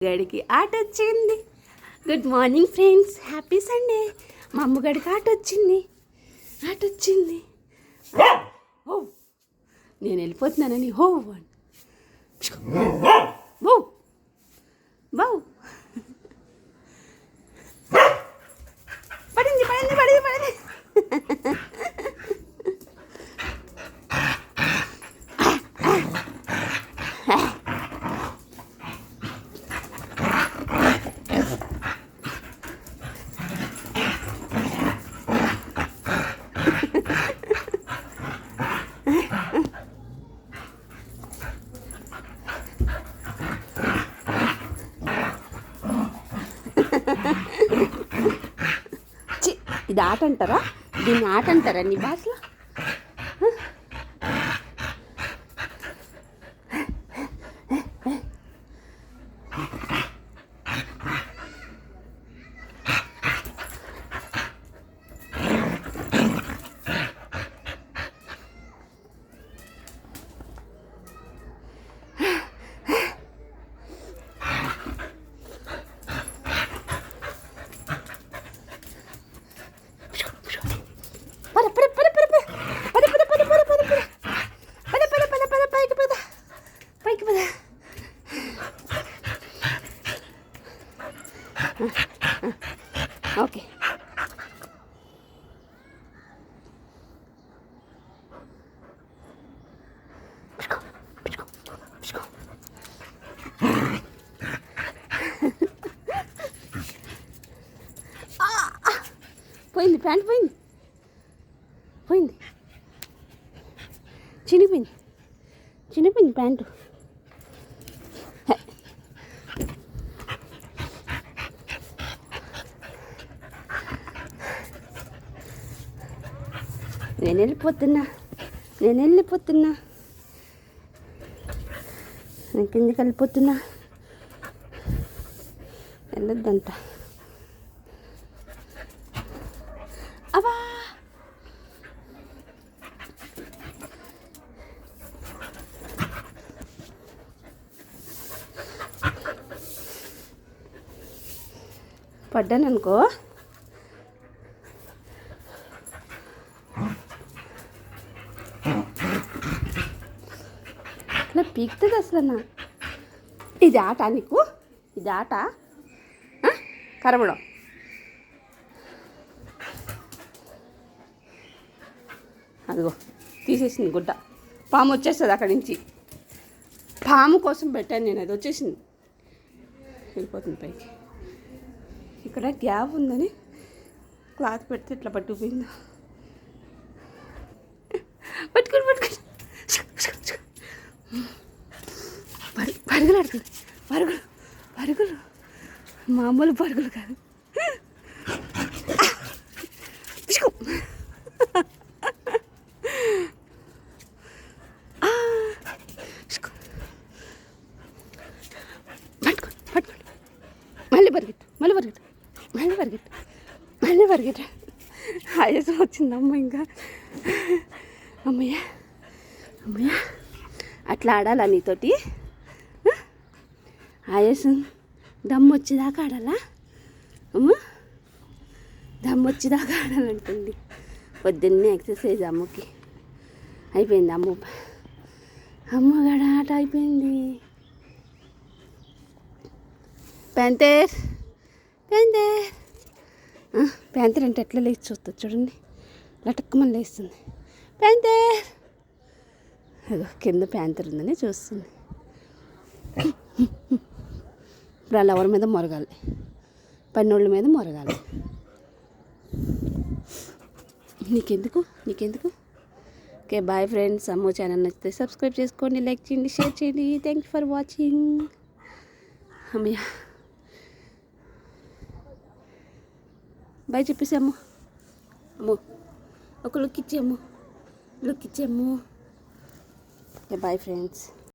గడికి ఆట వచ్చింది. Good morning friends, happy Sunday. మా అమ్మగడికి ఆట వచ్చింది. ఓ నేను వెళ్ళిపోతున్నానని హో బౌ బౌ పడింది. ఇది ఆట అంటారా? దీన్ని ఆట అంటారా నీ భాషలో? ఓకే, పోయింది ప్యాంట్, పోయింది చినిపోయింది ప్యాంటు. నేను వెళ్ళిపోతున్నా నేను కిందికి వెళ్ళిపోతున్నా. వెళ్ళొద్దంట. అబ్బా పడ్డాను అనుకో. అట్లా పీకుతుంది అసలు. ఇది ఆట నీకు? ఇది ఆట కరవడం. అదిగో తీసేసింది గుడ్డ. పాము వచ్చేస్తుంది అక్కడి నుంచి. పాము కోసం పెట్టాను నేను, అది వచ్చేసింది, వెళ్ళిపోతుంది పైకి. ఇక్కడ గ్యాప్ ఉందని క్లాత్ పెడితే ఇట్లా పట్టుకుపోయింది. పట్టుకుని పరుగులాడుతుంది. పరుగులు మామూలు పరుగులు కాదు. పట్టుకోండి. మళ్ళీ పరిగెట్టు. ఆయాసం వచ్చింది అమ్మ. ఇంకా అమ్మయ్య అట్లా ఆడాలా నీతోటి? ఆయాసం దమ్ము వచ్చేదాకా ఆడాలా? దమ్ము వచ్చేదాకా ఆడాలంటుంది. పొద్దున్నే ఎక్సర్సైజ్ అమ్మకి అయిపోయింది. అమ్మగాడ ఆట అయిపోయింది. ప్యాంతర్ అంటే ఎట్లా లేచి చూస్తుంది చూడండి. లటక్కుమని లేస్తుంది ప్యాంతర్. అదో కింద ప్యాంతర్ ఉందని చూస్తుంది. ఇప్పుడు వాళ్ళు ఎవరి మీద మొరగాలి? పన్నోళ్ళ మీద మొరగాలి. నీకెందుకు? Okay, bye friends. అమ్మో ఛానల్ నచ్చితే సబ్స్క్రైబ్ చేసుకోండి, లైక్ చేయండి, షేర్ చేయండి. Thank you for watching. అమ్మయ్య బాయ్ చెప్పేసి అమ్మో ఒక లుక్ ఇచ్చేయమ్ము. Okay, bye friends.